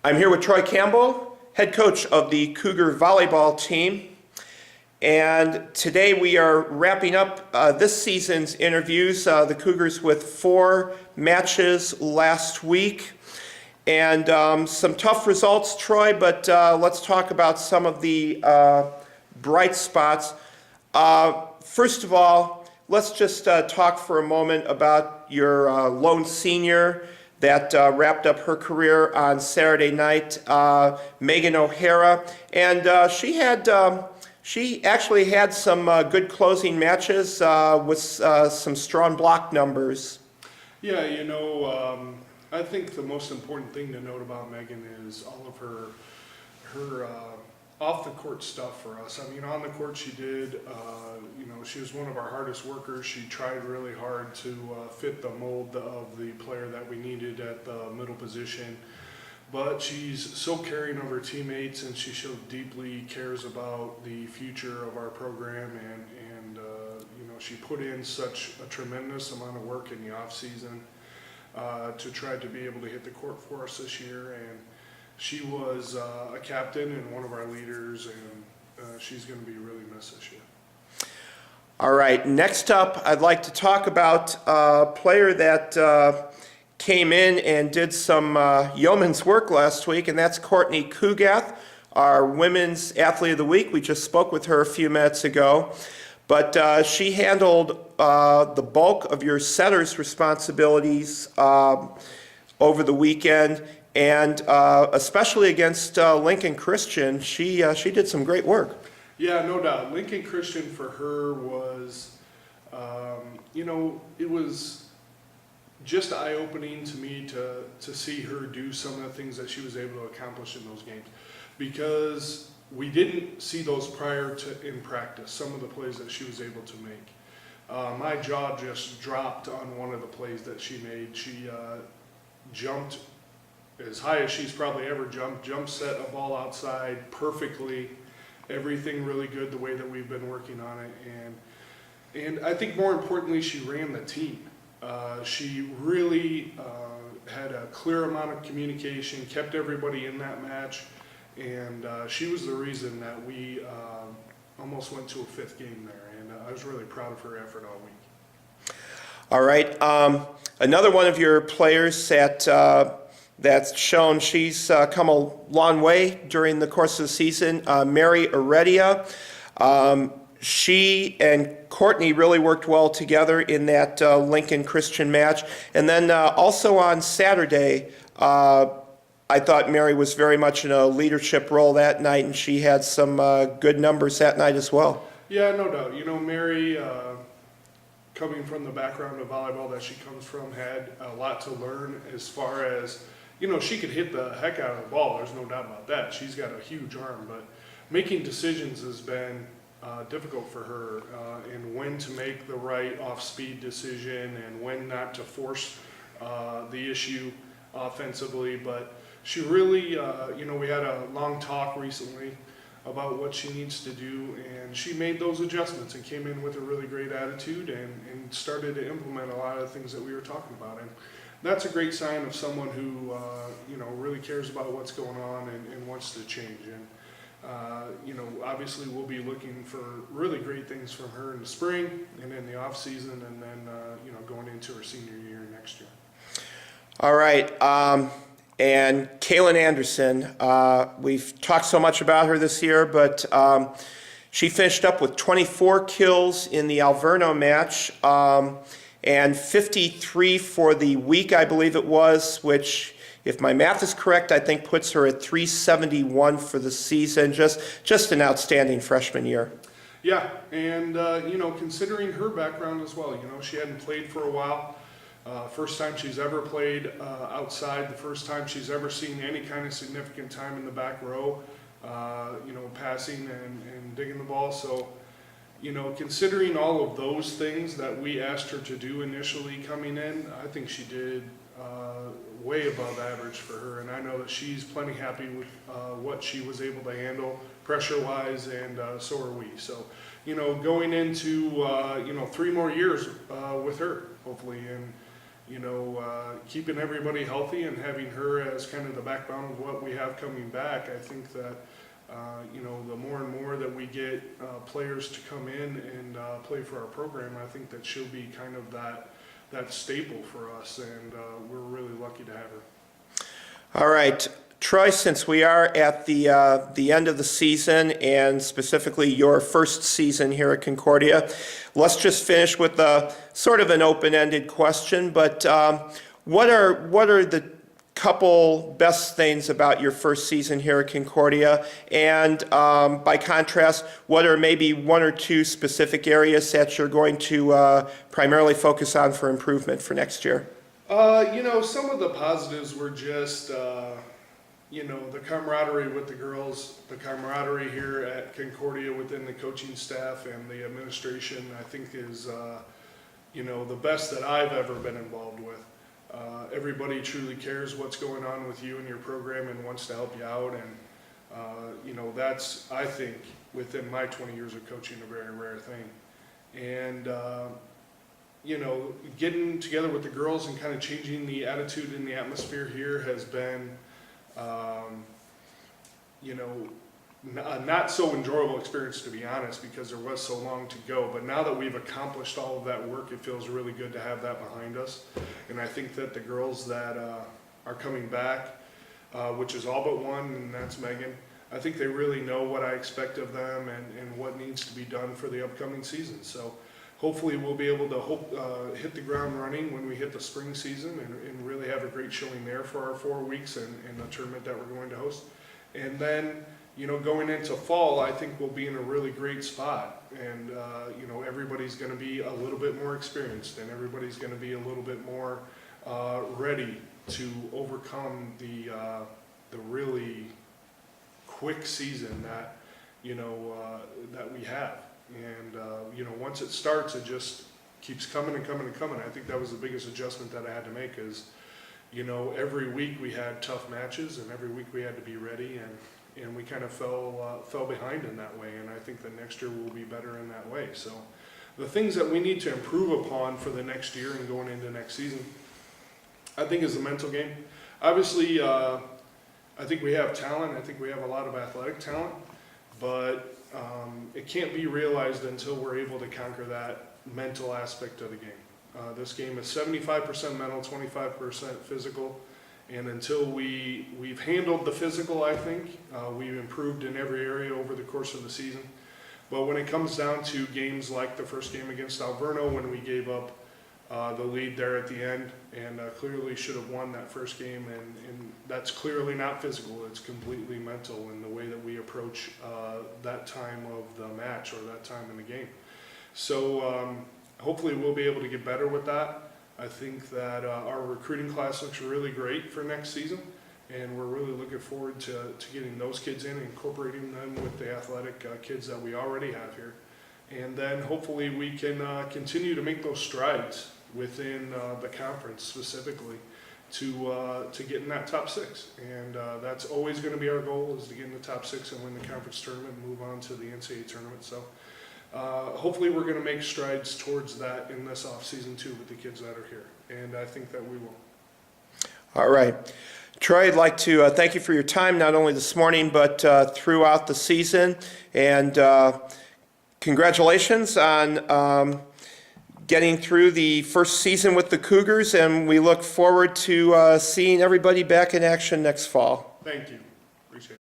I'm here with Troy Campbell, head coach of the Cougar volleyball team. And today we are wrapping up this season's interviews. The Cougars with 4 matches last week. And some tough results, Troy, but let's talk about some of the bright spots. First of all, let's just talk for a moment about your lone senior that wrapped up her career on Saturday night, Megan O'Hara. And she actually had some good closing matches with some strong block numbers. Yeah, I think the most important thing to note about Megan is all of her off the court stuff for us. I mean, on the court she did, she was one of our hardest workers. She tried really hard to fit the mold of the player that we needed at the middle position. But she's so caring of her teammates, and she showed deeply cares about the future of our program, and she put in such a tremendous amount of work in the off season to try to be able to hit the court for us this year. And she was a captain and one of our leaders, and she's going to be really missed this year. All right, next up, I'd like to talk about a player that came in and did some yeoman's work last week, and that's Courtney Kugath, our Women's Athlete of the Week. We just spoke with her a few minutes ago. But she handled the bulk of your setter's responsibilities over the weekend, and especially against Lincoln Christian, she did some great work. Yeah, no doubt. Lincoln Christian for her was, it was just eye-opening to me to see her do some of the things that she was able to accomplish in those games, because we didn't see those prior to in practice, some of the plays that she was able to make. My jaw just dropped on one of the plays that she made. She jumped as high as she's probably ever jumped, jump set a ball outside perfectly, everything really good the way that we've been working on it. And I think more importantly, she ran the team. She really had a clear amount of communication, kept everybody in that match. And she was the reason that we almost went to a 5th game there, and I was really proud of her effort all week. All right, another one of your players that's shown she's come a long way during the course of the season, Mary Heredia. She and Courtney really worked well together in that Lincoln Christian match. And then also on Saturday, I thought Mary was very much in a leadership role that night, and she had some good numbers that night as well. Yeah, no doubt. Mary, coming from the background of volleyball that she comes from, had a lot to learn as far as, she could hit the heck out of the ball. There's no doubt about that. She's got a huge arm, but making decisions has been difficult for her, and when to make the right off-speed decision and when not to force the issue offensively. But she really, we had a long talk recently about what she needs to do, and she made those adjustments and came in with a really great attitude and started to implement a lot of the things that we were talking about. And that's a great sign of someone who, really cares about what's going on and wants to change. And, obviously we'll be looking for really great things from her in the spring and in the off season, and then, going into her senior year next year. All right. And Kaylin Anderson, we've talked so much about her this year, but she finished up with 24 kills in the Alverno match, and 53 for the week, I believe it was, which, if my math is correct, I think puts her at 371 for the season. Just an outstanding freshman year. Yeah, and considering her background as well, she hadn't played for a while. First time she's ever played outside, the first time she's ever seen any kind of significant time in the back row, passing and digging the ball. So, considering all of those things that we asked her to do initially coming in, I think she did way above average for her. And I know that she's plenty happy with what she was able to handle pressure-wise, and so are we. So, going into, 3 more years with her, hopefully. keeping everybody healthy and having her as kind of the backbone of what we have coming back. I think that, the more and more that we get players to come in and play for our program, I think that she'll be kind of that staple for us, and we're really lucky to have her. All right, Troy, since we are at the end of the season, and specifically your first season here at Concordia, let's just finish with sort of an open-ended question. But what are the couple best things about your first season here at Concordia? And by contrast, what are maybe one or two specific areas that you're going to primarily focus on for improvement for next year? Some of the positives were just, the camaraderie with the girls, the camaraderie here at Concordia within the coaching staff and the administration, I think is, the best that I've ever been involved with. Everybody truly cares what's going on with you and your program and wants to help you out. And, that's, I think, within my 20 years of coaching, a very rare thing. And, getting together with the girls and kind of changing the attitude and the atmosphere here has been, a not so enjoyable experience, to be honest, because there was so long to go. But now that we've accomplished all of that work, it feels really good to have that behind us. And I think that the girls that are coming back, which is all but one, and that's Megan, I think they really know what I expect of them and what needs to be done for the upcoming season. So hopefully we'll be able to hit the ground running when we hit the spring season and really have a great showing there for our 4 weeks and the tournament that we're going to host. And then, going into fall, I think we'll be in a really great spot. And, everybody's going to be a little bit more experienced, and everybody's going to be a little bit more ready to overcome the really quick season that, that we have. And, once it starts, it just keeps coming and coming and coming. I think that was the biggest adjustment that I had to make is, every week we had tough matches and every week we had to be ready, and we kind of fell behind in that way. And I think that next year we'll be better in that way. So the things that we need to improve upon for the next year and going into next season, I think, is the mental game. Obviously, I think we have talent. I think we have a lot of athletic talent, but it can't be realized until we're able to conquer that mental aspect of the game. This game is 75% mental, 25% physical, and until we've handled the physical, I think, we've improved in every area over the course of the season. But when it comes down to games like the first game against Alverno, when we gave up the lead there at the end and clearly should have won that first game, and that's clearly not physical, it's completely mental in the way that we approach that time of the match or that time in the game. So hopefully we'll be able to get better with that. I think that our recruiting class looks really great for next season, and we're really looking forward to getting those kids in and incorporating them with the athletic kids that we already have here. And then hopefully we can continue to make those strides within the conference specifically to get in that top 6. And that's always going to be our goal, is to get in the top 6 and win the conference tournament and move on to the NCAA tournament. So hopefully we're going to make strides towards that in this off season too with the kids that are here. And I think that we will. All right. Troy, I'd like to thank you for your time, not only this morning, but throughout the season. And congratulations on getting through the first season with the Cougars, and we look forward to seeing everybody back in action next fall. Thank you. Appreciate it.